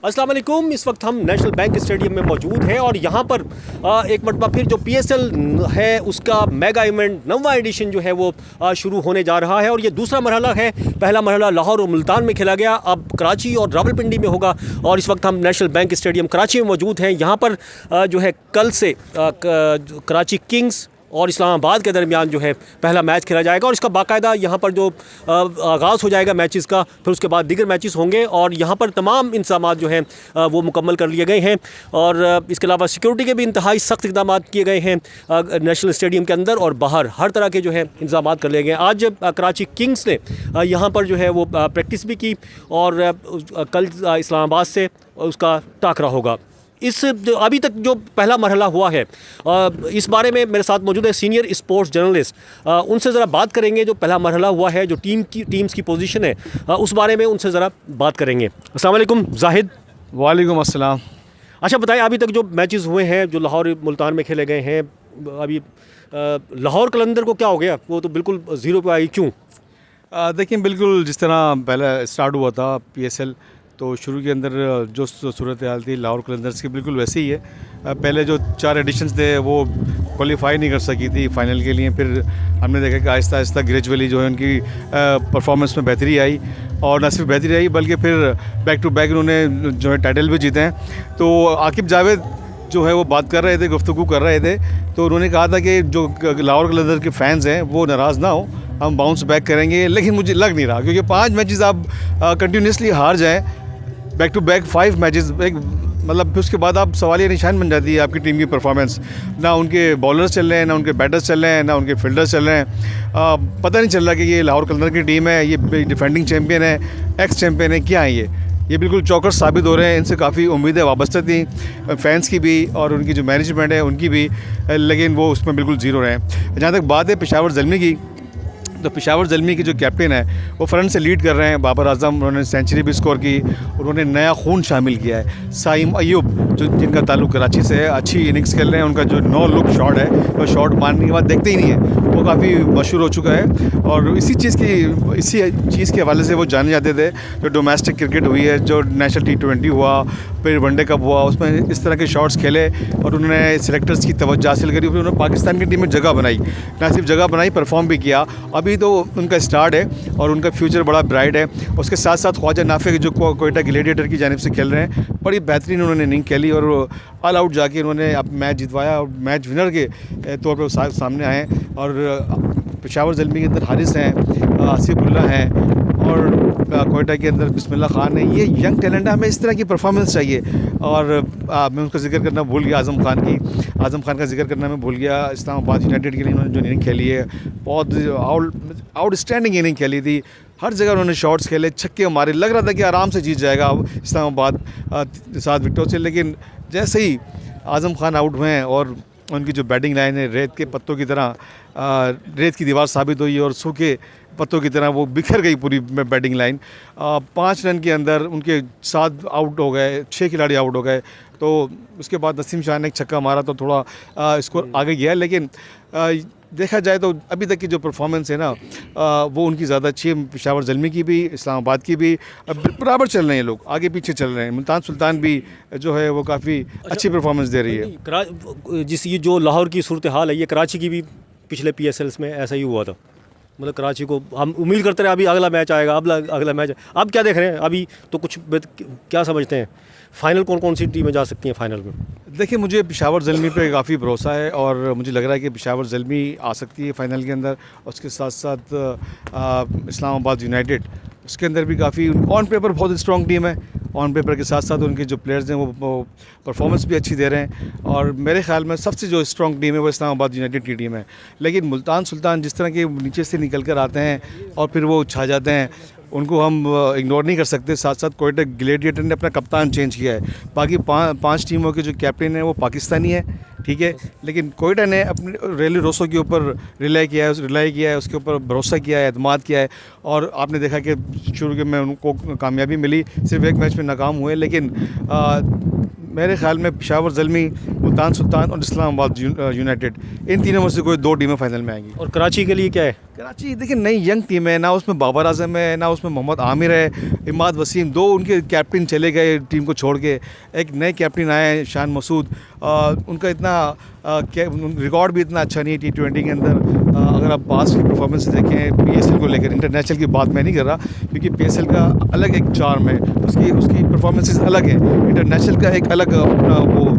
अस्सलाम वालेकुम। इस वक्त हम नेशनल बैंक स्टेडियम में मौजूद हैं और यहाँ पर एक मरतबा फिर जो PSL है उसका मेगा इवेंट 9वां एडिशन जो है वो शुरू होने जा रहा है और ये दूसरा मरहला है। पहला मरहला लाहौर और मुल्तान में खेला गया, अब कराची और रावलपिंडी में होगा और इस वक्त हम नेशनल बैंक स्टेडियम कराची में मौजूद हैं। यहाँ पर जो है कल से कराची किंग्स और इस्लामाबाद के दरमियान जो है पहला मैच खेला जाएगा और इसका बाकायदा यहाँ पर जो आगाज़ हो जाएगा मैचेस का, फिर उसके बाद दीगर मैचेस होंगे और यहाँ पर तमाम इंतजाम जो हैं वो मुकम्मल कर लिए गए हैं और इसके अलावा सिक्योरिटी के भी इंतहाई सख्त इक़दाम किए गए हैं नेशनल स्टेडियम के अंदर और बाहर हर तरह के जो है इंतजाम कर लिए गए हैं। आज कराची किंग्स ने यहाँ पर जो है वो प्रैक्टिस भी की और कल इस्लामाबाद से उसका टाकरा होगा। इस अभी तक जो पहला मरहला हुआ है इस बारे में मेरे साथ मौजूद है सीनियर स्पोर्ट्स जर्नलिस्ट, उनसे ज़रा बात करेंगे। जो पहला मरहला हुआ है, जो टीम्स की पोजीशन है उस बारे में उनसे ज़रा बात करेंगे। अस्सलाम वालेकुम जाहिद। वालेकुम अस्सलाम। अच्छा बताएं, अभी तक जो मैचेस हुए हैं जो लाहौर मुल्तान में खेले गए हैं, अभी लाहौर कलंदर को क्या हो गया? वो तो बिल्कुल ज़ीरो पे आई, क्यों? देखिए, बिल्कुल जिस तरह पहले स्टार्ट हुआ था PSL तो शुरू के अंदर जो सूरत हाल थी लाहौर कलंदर्स की बिल्कुल वैसे ही है। पहले जो 4 एडिशंस थे वो क्वालिफाई नहीं कर सकी थी फाइनल के लिए। फिर हमने देखा कि आहिस्ता आहिस्ता ग्रेजुअली जो है उनकी परफॉर्मेंस में बेहतरी आई और न सिर्फ बेहतरी आई बल्कि फिर बैक टू बैक उन्होंने जो है टाइटल भी जीते हैं। तो आकिब जावेद जो है वो बात कर रहे थे, गुफ्तगू कर रहे थे, तो उन्होंने कहा था कि जो लाहौर कलंदर के फैंस हैं वो नाराज़ ना हो, हम बाउंस बैक करेंगे। लेकिन मुझे लग नहीं रहा, क्योंकि 5 मैचेस आप कंटिन्यूसली हार जाएँ, बैक टू बैक 5 मैचेस, एक मतलब फिर उसके बाद आप सवालिया निशान बन जाती है आपकी टीम की परफॉर्मेंस। ना उनके बॉलर्स चल रहे हैं, ना उनके बैटर्स चल रहे हैं, ना उनके फील्डर्स चल रहे हैं। पता नहीं चल रहा कि ये लाहौर कलंदर की टीम है, ये डिफेंडिंग चैम्पियन है, एक्स चैम्पियन है, क्या है ये बिल्कुल चौकस साबित हो रहे हैं। इनसे काफ़ी उम्मीदें वाबस्ता थी फैंस की भी और उनकी जो मैनेजमेंट है उनकी भी, लेकिन वो उसमें बिल्कुल ज़ीरो रहे। जहाँ तक बात है पेशावर ज़ल्मी की, तो पेशावर ज़ल्मी के जो कैप्टन है वो फ्रंट से लीड कर रहे हैं। बाबर आजम, उन्होंने सेंचुरी भी स्कोर की, उन्होंने नया खून शामिल किया है। साइम अयूब जो जिनका ताल्लुक कराची से है, अच्छी इनिंग्स खेल रहे हैं। उनका जो नो लुक शॉट है वो शॉट मारने के बाद देखते ही नहीं है, वो काफ़ी मशहूर हो चुका है और इसी चीज़ के हवाले से वो जाने जाते थे। जो डोमेस्टिक क्रिकेट हुई है, जो नेशनल T20 हुआ, फिर वनडे कप हुआ, उसमें इस तरह के शॉट्स खेले और उन्होंने सिलेक्टर्स की तवज्जो हासिल करी। फिर उन्होंने पाकिस्तान की टीम में जगह बनाई, ना सिर्फ जगह बनाई, परफॉर्म भी किया। अभी तो उनका स्टार्ट है और उनका फ्यूचर बड़ा ब्राइट है। उसके साथ साथ ख्वाजा नाफे जो कोयटा ग्लेडिएटर की जानिब से खेल रहे हैं, बड़ी बेहतरीन उन्होंने इनिंग खेली और ऑल आउट जाके उन्होंने अब मैच जितवाया और मैच विनर के तौर पर सामने आए। और पेशावर ज़ल्मी के अंदर हारिस हैं, आसिफुल्ला हैं और कोयटा के अंदर बिस्मिल्लाह खान है। ये यंग टैलेंट है, हमें इस तरह की परफॉर्मेंस चाहिए। और मैं उसका जिक्र करना भूल गया, आज़म खान का जिक्र करना मैं भूल गया। इस्लामाबाद यूनाइटेड के लिए उन्होंने जो इनिंग खेली है बहुत आउटस्टैंडिंग इनिंग खेली थी। हर जगह उन्होंने शॉट्स खेले, छक्के मारे, लग रहा था कि आराम से जीत जाएगा इस्लामाबाद 7 विकेटों से। लेकिन जैसे ही आज़म खान आउट हुए हैं और उनकी जो बैटिंग लाइन है रेत के पत्तों की तरह, रेत की दीवार साबित हुई और सूखे पत्तों की तरह वो बिखर गई पूरी बैटिंग लाइन। 5 रन के अंदर उनके 7 आउट हो गए, 6 खिलाड़ी आउट हो गए। तो उसके बाद नसीम शाह ने एक छक्का मारा तो थोड़ा स्कोर आगे गया। लेकिन देखा जाए तो अभी तक की जो परफॉर्मेंस है ना वो उनकी ज़्यादा अच्छी है। पेशावर ज़ल्मी की भी, इस्लामाबाद की भी बराबर चल रहे हैं, लोग आगे पीछे चल रहे हैं। मुल्तान सुल्तान भी जो है वो काफ़ी अच्छी परफॉर्मेंस दे रही है। जिस ये जो लाहौर की सूरत हाल है, ये कराची की भी पिछले PSLs में ऐसा ही हुआ था। मतलब कराची को हम उम्मीद करते रहे अभी अगला मैच आएगा, अगला मैच। अब क्या देख रहे हैं? अभी तो कुछ क्या समझते हैं फ़ाइनल कौन सी टीमें जा सकती हैं फ़ाइनल में? देखिए, मुझे पेशावर ज़ल्मी पे काफ़ी भरोसा है और मुझे लग रहा है कि पेशावर ज़ल्मी आ सकती है फ़ाइनल के अंदर। उसके साथ साथ इस्लामाबाद यूनाइटेड, उसके अंदर भी काफ़ी ऑन पेपर बहुत स्ट्रॉन्ग टीम है। ऑन पेपर के साथ साथ उनके जो प्लेयर्स हैं वो परफॉर्मेंस भी अच्छी दे रहे हैं और मेरे ख्याल में सबसे जो स्ट्रॉन्ग टीम है वो इस्लामाबाद यूनाइटेड की टीम है। लेकिन मुल्तान सुल्तान जिस तरह के नीचे से निकल कर आते हैं और फिर वो छा जाते हैं, उनको हम इग्नोर नहीं कर सकते। साथ साथ कोयटा ग्लेडिएटर ने अपना कप्तान चेंज किया है। बाकी 5 टीमों के जो कैप्टन है वो पाकिस्तानी है, ठीक है, लेकिन कोयटा ने अपने रेली रोसो के ऊपर रिलाई किया है, उसके ऊपर भरोसा किया है, एतमाद किया है और आपने देखा कि शुरू में उनको कामयाबी मिली, सिर्फ एक मैच में नाकाम हुए। लेकिन मेरे ख्याल में पेशावर ज़ल्मी, मुल्तान सुल्तान और इस्लामाबाद यूनाइटेड, इन तीनों में से कोई 2 टीमें फाइनल में आएंगी। और कराची के लिए क्या है? कराची देखिए नई यंग टीम है, ना उसमें बाबर आजम है, ना उसमें मोहम्मद आमिर है, इमाद वसीम, दो उनके कैप्टन चले गए टीम को छोड़ के, एक नए कैप्टन आए शान मसूद। उनका इतना रिकॉर्ड भी इतना अच्छा नहीं है T20 के अंदर। अगर आप पास की परफॉर्मेंस देखें PSL को लेकर, इंटरनेशनल की बात मैं नहीं कर रहा, क्योंकि PSL का अलग एक चार्म है, उसकी उसकी परफॉर्मेंसेस अलग है। इंटरनेशनल का एक अलग अपना वो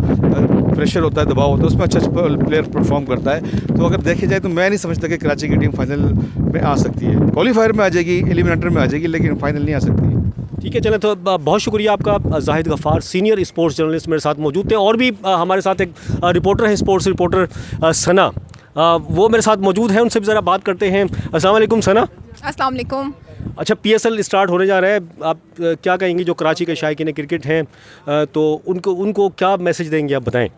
प्रेशर होता है, दबाव होता है, उसमें अच्छा प्लेयर परफॉर्म करता है। तो अगर देखा जाए तो मैं नहीं समझता कि कराची की टीम फाइनल में आ सकती है। क्वालीफायर में आ जाएगी, एलिमिनेटर में आ जाएगी, लेकिन फाइनल नहीं आ सकती है। ठीक है, चलें तो बहुत शुक्रिया आपका। Zahid Ghaffar senior sports journalist मेरे साथ मौजूद थे, और भी हमारे साथ एक रिपोर्टर हैं, स्पोर्ट्स रिपोर्टर सना, वो मेरे साथ मौजूद हैं, उनसे भी ज़रा बात करते हैं। अस्सलाम वालेकुम सना। अस्सलाम वालेकुम। अच्छा, PSL स्टार्ट होने जा रहा है, आप क्या कहेंगी जो कराची के शायकीन क्रिकेट हैं, तो उनको क्या मैसेज देंगे, आप बताएं।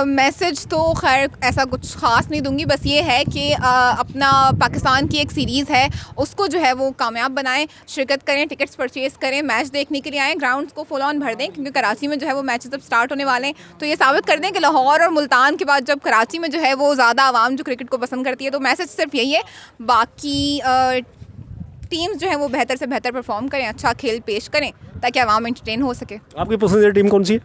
मैसेज तो खैर ऐसा कुछ ख़ास नहीं दूंगी, बस ये है कि अपना पाकिस्तान की एक सीरीज़ है उसको जो है वो कामयाब बनाएं, शिरकत करें, टिकट्स परचेज़ करें, मैच देखने के लिए आएँ, ग्राउंड्स को फुल ऑन भर दें, क्योंकि कराची में जो है वो मैचेस अब स्टार्ट होने वाले हैं। तो ये साबित कर दें कि लाहौर और मुल्तान के बाद जब कराची में जो है वो ज़्यादा आवाम जो क्रिकेट को पसंद करती है। तो मैसेज सिर्फ यही है। बाकी टीम्स जो है वो बेहतर से बेहतर परफॉर्म करें, अच्छा खेल पेश करें, ताकि आवाम एंटरटेन हो सके। आपकी पसंदीदा टीम कौन सी है?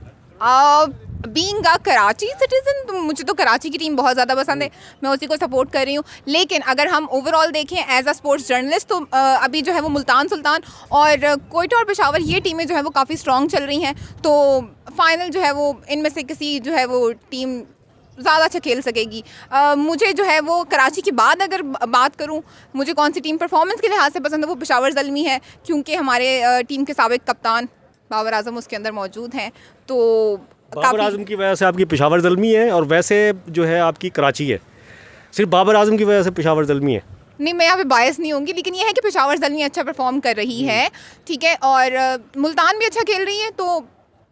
बीइंग अ कराची सिटीज़न, तो मुझे तो कराची की टीम बहुत ज़्यादा पसंद है, मैं उसी को सपोर्ट कर रही हूँ। लेकिन अगर हम ओवरऑल देखें एज अ स्पोर्ट्स जर्नलिस्ट, तो अभी जो है वो मुल्तान सुल्तान और कोयटा और पेशावर, ये टीमें जो है वो काफ़ी स्ट्रॉन्ग चल रही हैं। तो फाइनल जो है वो इनमें से किसी जो है वो टीम ज़्यादा अच्छा खेल सकेगी। मुझे जो है वो कराची के बाद अगर बात करूं, मुझे कौन सी टीम परफॉर्मेंस के लिहाज से पसंद है, वो पेशावर ज़ल्मी है, क्योंकि हमारे टीम के साबिक कप्तान बाबर आजम उसके अंदर मौजूद हैं। तो बाबर आजम की वजह से आपकी पेशावर ज़ल्मी है, और वैसे जो है आपकी कराची है, सिर्फ बाबर आजम की वजह से पेशावर ज़ल्मी है? नहीं, मैं यहाँ पे बायस नहीं होंगी, लेकिन ये है कि पेशावर ज़ल्मी अच्छा परफॉर्म कर रही है, ठीक है, और मुल्तान भी अच्छा खेल रही है। तो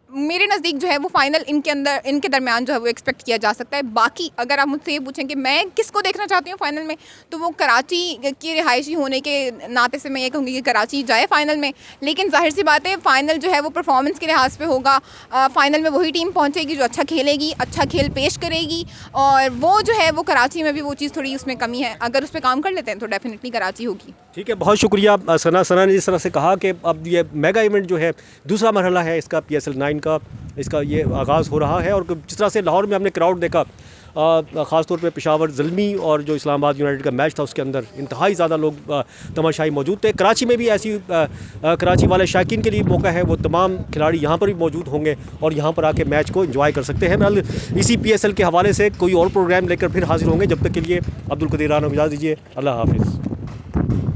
मेरे नज़दीक जो है वो फाइनल इनके दरमियान जो है वो एक्सपेक्ट किया जा सकता है। बाकी अगर आप मुझसे ये पूछें कि मैं किसको देखना चाहती हूँ फ़ाइनल में, तो वो कराची की रिहायशी होने के नाते से मैं ये कहूँगी कि कराची जाए फ़ाइनल में। लेकिन जाहिर सी बात है, फ़ाइनल जो है वो परफॉर्मेंस के लिहाज पे होगा। फ़ाइनल में वही टीम पहुँचेगी जो अच्छा खेलेगी, अच्छा खेल पेश करेगी, और वो जो है वो कराची में भी वो चीज़ थोड़ी उसमें कमी है। अगर उस पर काम कर लेते हैं तो डेफिनेटली कराची होगी। ठीक है, बहुत शुक्रिया सना ने जिस तरह से कहा कि अब ये मेगा इवेंट जो है दूसरा मरहला है इसका, PSL 9 का, इसका ये आगाज़ हो रहा है। और जिस तरह से लाहौर में हमने क्राउड देखा, ख़ास तौर पे पेशावर ज़ल्मी और जो इस्लामाबाद यूनाइटेड का मैच था, उसके अंदर इंतहाई ज़्यादा लोग तमाशाई मौजूद थे। कराची में भी ऐसी कराची वाले शायकीन के लिए मौका है, वो तमाम खिलाड़ी यहाँ पर भी मौजूद होंगे और यहाँ पर आके मैच को एंजॉय कर सकते हैं। बहरहाल इसी PSL के हवाले से कोई और प्रोग्राम लेकर फिर हाजिर होंगे। जब तक के लिए अब्दुल कदीर राना इजाज़त दीजिए, अल्लाह हाफिज़।